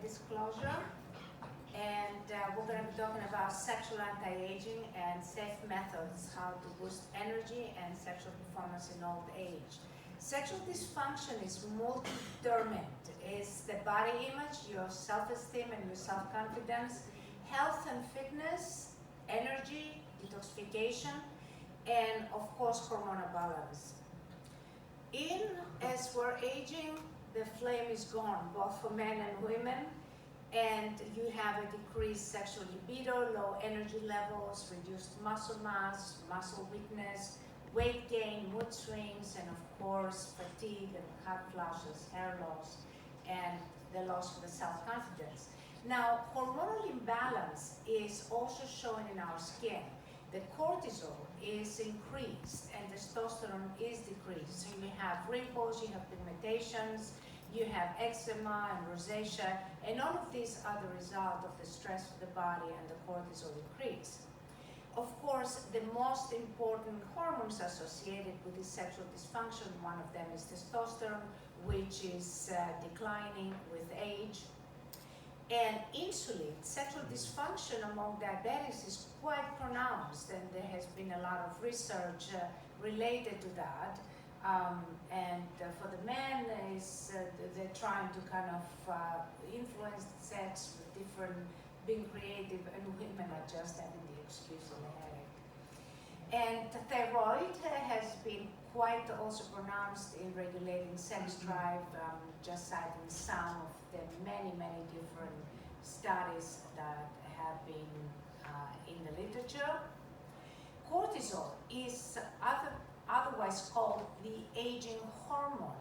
disclosure, and we're going to be talking about sexual anti-aging and safe methods, how to boost energy and sexual performance in old age. Sexual dysfunction is multi-determined. It's the body image, your self-esteem and your self-confidence, health and fitness, energy, detoxification, and of course hormonal balance. As we're aging, the flame is gone, both for men and women, and you have a decreased sexual libido, low energy levels, reduced muscle mass, muscle weakness, weight gain, mood swings, and of course fatigue and hot flashes, hair loss, and the loss of the self-confidence. Now, hormonal imbalance is also shown in our skin. The cortisol is increased and testosterone is decreased. So you have wrinkles, you have pigmentations, you have eczema and rosacea, and all of these are the result of the stress of the body and the cortisol increase. Of course, the most important hormones associated with this sexual dysfunction, one of them is testosterone, which is declining with age. And insulin, sexual dysfunction among diabetics is quite pronounced, and there has been a lot of research related to that. For the men, they're trying to kind of influence sex with different, being creative, and women are just having the excuse of a headache. And thyroid has been quite also pronounced in regulating sex drive, just citing some of the many different studies that have been in the literature. Cortisol is otherwise called the aging hormone,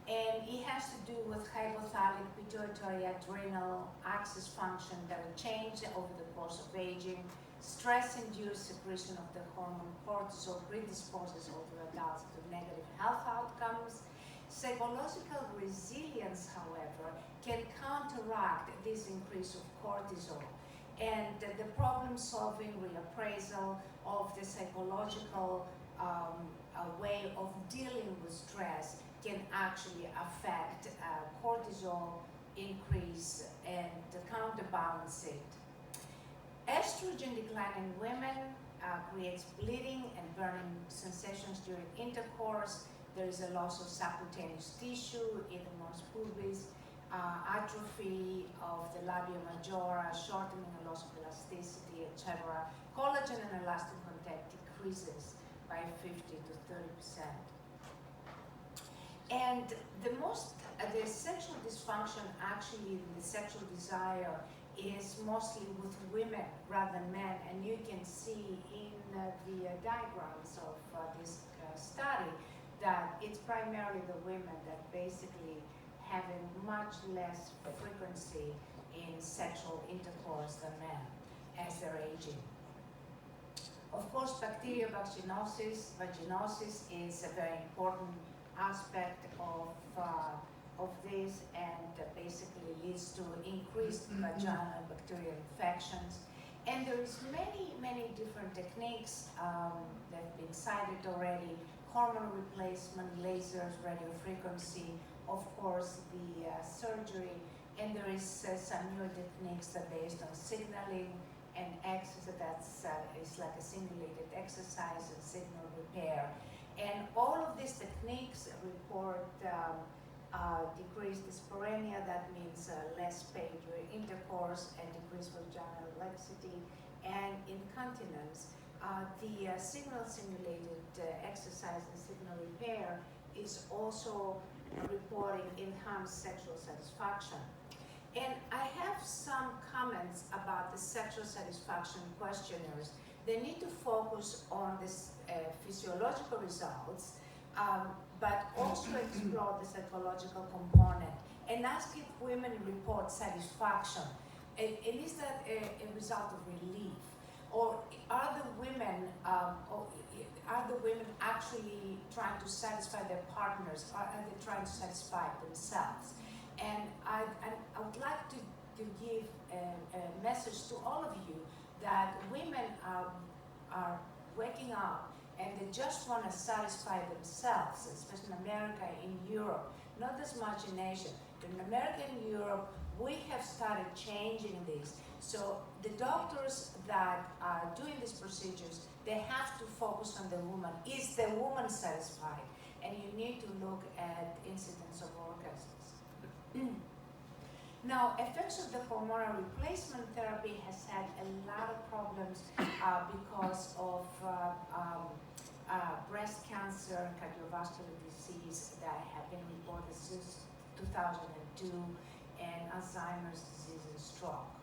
and it has to do with hypothalamic, pituitary, adrenal axis function that will change over the course of aging. Stress-induced secretion of the hormone cortisol predisposes older adults to negative health outcomes. Psychological resilience, however, can counteract this increase of cortisol, and the problem-solving reappraisal of the psychological way of dealing with stress can actually affect cortisol increase and counterbalance it. Estrogen decline in women creates bleeding and burning sensations during intercourse. There is a loss of subcutaneous tissue, edemus pubis, atrophy of the labia majora, shortening and loss of elasticity, etc. Collagen and elastic contact decreases by 50 to 30%. And the sexual dysfunction, actually the sexual desire, is mostly with women rather than men, and you can see in the diagrams of this study that it's primarily the women that basically having much less frequency in sexual intercourse than men as they're aging. Of course, bacterial vaginosis is a very important aspect of this, and basically leads to increased vaginal and bacterial infections. And there's many different techniques that have been cited already: hormone replacement, lasers, radiofrequency, of course the surgery, and there is some newer techniques that are based on signaling and exercise. It's like a simulated exercise and signal repair. And all of these techniques report decreased dyspareunia, that means less pain during intercourse, and decreased vaginal laxity and incontinence. The signal simulated exercise and signal repair is also reporting enhanced sexual satisfaction. And I have some comments about the sexual satisfaction questionnaires. They need to focus on this physiological results, but also explore the psychological component and ask if women report satisfaction. And is that a result of relief? Or are the women actually trying to satisfy their partners, or are they trying to satisfy themselves? And I would like to give a message to all of you that women are waking up and they just want to satisfy themselves, especially in America, in Europe. not as much in Asia. In America and Europe, we have started changing this. So the doctors that are doing these procedures, they have to focus on the woman. Is the woman satisfied? And you need to look at incidence of orgasms. Now, effects of the hormonal replacement therapy has had a lot of problems because of breast cancer, cardiovascular disease that have been reported since 2002, and Alzheimer's disease and stroke.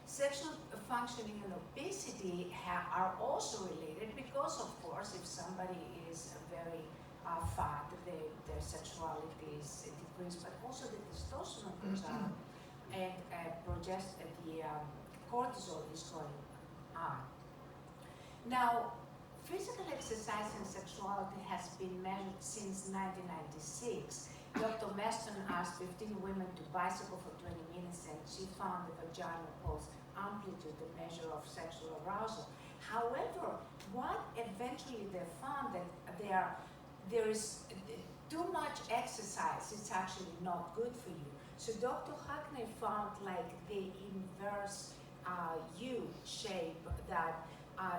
Sexual functioning and obesity are also related because, of course, if somebody is very fat, their sexuality is decreased, but also the testosterone goes up, and the cortisol is going up. Now, physical exercise and sexuality has been measured since 1996. Dr. Meston asked 15 women to bicycle for 20 minutes, and she found the vaginal pulse amplitude, the measure of sexual arousal. However, what eventually they found that there is too much exercise, it's actually not good for you. So Dr. Hackney found like the inverse U shape, that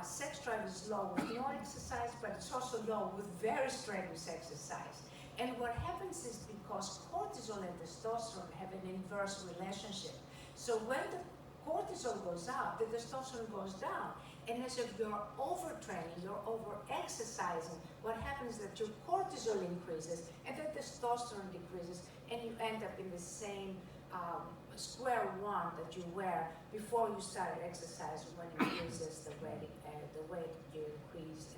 sex drive is low with no exercise, but it's also low with very strenuous exercise. And what happens is because cortisol and testosterone have an inverse relationship. So when the cortisol goes up, the testosterone goes down. And as if you're overtraining, you're over-exercising, what happens is that your cortisol increases and the testosterone decreases, and you end up in the same square one that you were before you started exercise, when it increases the weight you increase,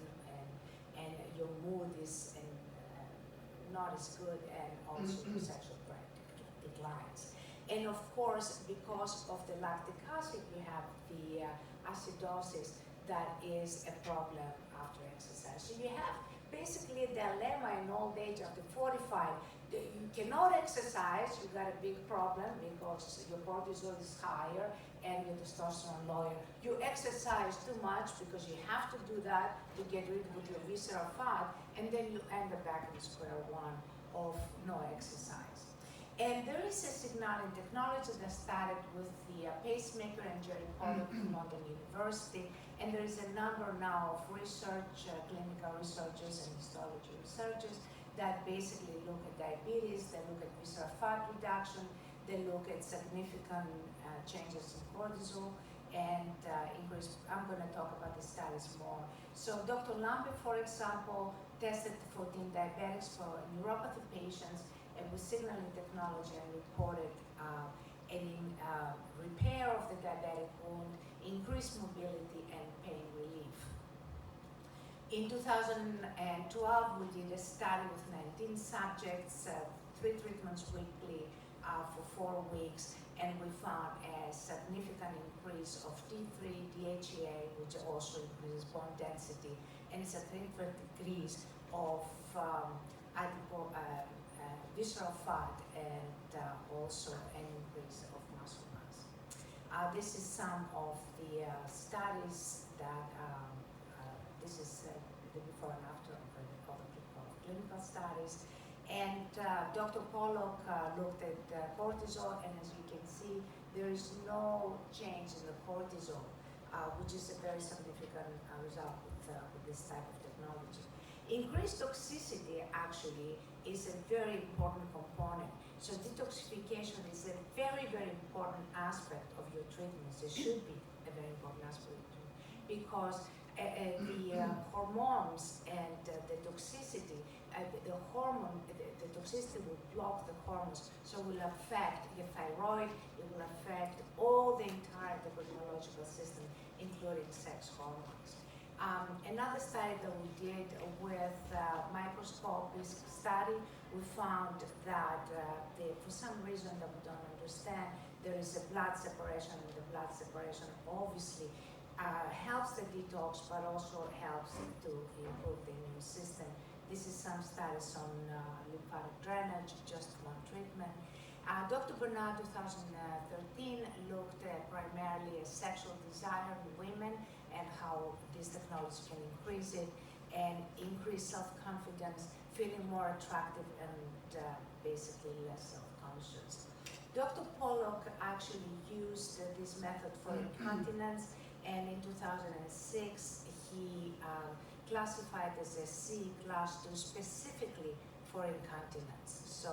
and your mood is not as good, and also your sexual drive declines. And of course, because of the lactic acid, you have the acidosis that is a problem after exercise. So you have basically a dilemma in old age after 45. You cannot exercise, you got a big problem because your cortisol is higher and your testosterone lower. You exercise too much because you have to do that to get rid of your visceral fat, and then you end up back in square one of no exercise. And there is a signaling technology that started with the pacemaker and Jerry Pollock from London University, and there is a number now of research, clinical researchers and histology researchers that basically look at diabetes, they look at visceral fat reduction, they look at significant changes in cortisol, and increase. I'm going to talk about the studies more. So Dr. Lambert, for example, tested 14 diabetics for neuropathy patients, and with signaling technology, and reported repair of the diabetic wound, increased mobility, and pain relief. In 2012, we did a study with 19 subjects, 3 treatments weekly for 4 weeks, and we found a significant increase of T3, DHEA, which also increases bone density, and it's a significant decrease of visceral fat, and also an increase of muscle mass. This is some of the studies that, this is the before and after of clinical studies. And Dr. Pollock looked at cortisol, and as you can see, there is no change in the cortisol, which is a very significant result with this type of technology. Increased toxicity actually is a very important component. So detoxification is a very, very important aspect of your treatments. It should be a very important aspect of your treatment, because the hormones and the toxicity, the toxicity will block the hormones, so it will affect your thyroid, it will affect all the entire endocrinological system, including sex hormones. Another study that we did with microscopic study, we found that for some reason that we don't understand, there is a blood separation, and the blood separation obviously helps the detox, but also helps to improve the immune system. This is some studies on lymphatic drainage, just one treatment. Dr. Bernard, 2013, looked at primarily at sexual desire in women and how this technology can increase it, and increase self-confidence, feeling more attractive and basically less self-conscious. Dr. Pollock actually used this method for incontinence, and in 2006 he classified as a C class 2 specifically for incontinence. So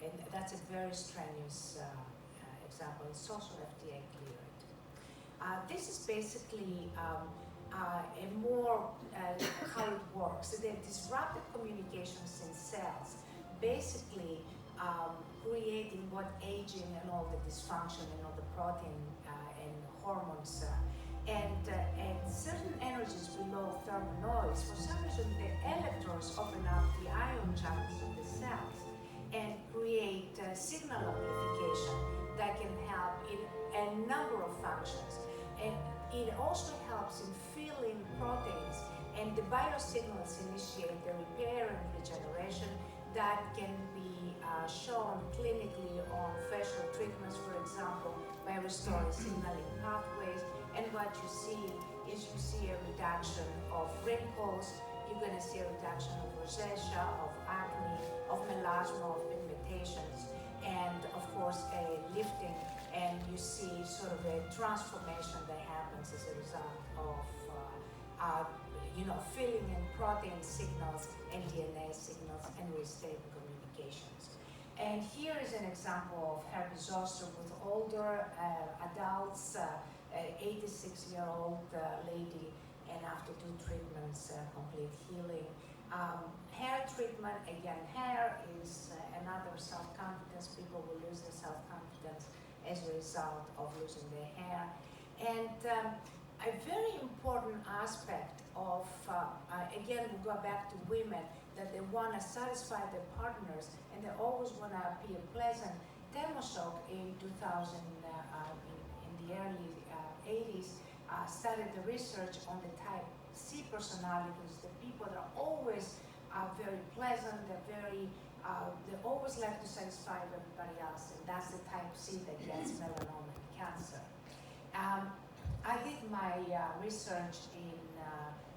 and that's a very strenuous example. It's also FDA cleared. This is basically a more how it works. The disrupted communications in cells, basically creating what aging and all the dysfunction and all the protein and hormones. And at certain energies below thermal noise, for some reason the electrons open up the ion channels of the cells and create signal amplification that can help in a number of functions. And it also helps in filling proteins, and the biosignals initiate the repair and regeneration that can be shown clinically on facial treatments, for example, by restoring signaling pathways. And what you see is you see a reduction of wrinkles, you're going to see a reduction of rosacea, of acne, of melasma, of pigmentations, and of course a lifting, and you see sort of a transformation that happens as a result of filling in protein signals and DNA signals and with stable communications. And here is an example of herpes zoster with older adults, 86-year-old lady, and after 2 treatments, complete healing. Hair treatment, again, hair is another self-confidence. People will lose their self-confidence as a result of losing their hair. And a very important aspect of, again, we go back to women, that they want to satisfy their partners and they always want to appear pleasant. Temoshok in 2000, in the early 80s, started the research on the type C personalities, the people that are always very pleasant, they always like to satisfy everybody else, and that's the type C that gets melanoma and cancer. I did my research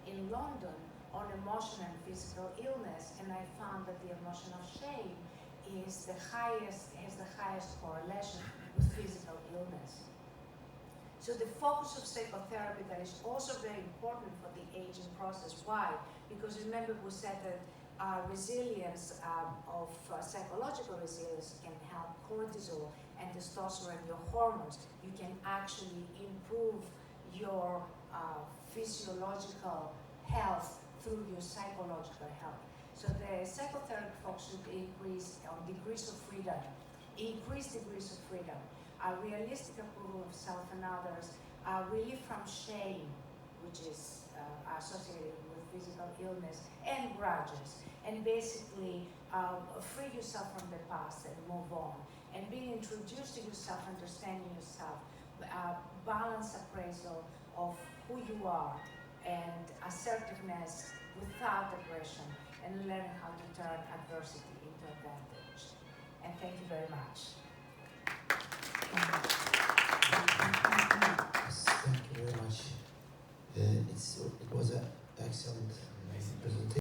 in London on emotion and physical illness, and I found that the emotion of shame has the highest correlation with physical illness. So the focus of psychotherapy that is also very important for the aging process. Why? Because remember we said that resilience of psychological resilience can help cortisol and testosterone, your hormones. You can actually improve your physiological health through your psychological health. So the psychotherapy focus should increase on degrees of freedom, increase degrees of freedom, realistic approval of self and others, relief from shame, which is associated with physical illness, and grudges, and basically free yourself from the past and move on, and being introduced to yourself, understanding yourself, balanced appraisal of who you are, and assertiveness without aggression, and learning how to turn adversity into advantage. And thank you very much.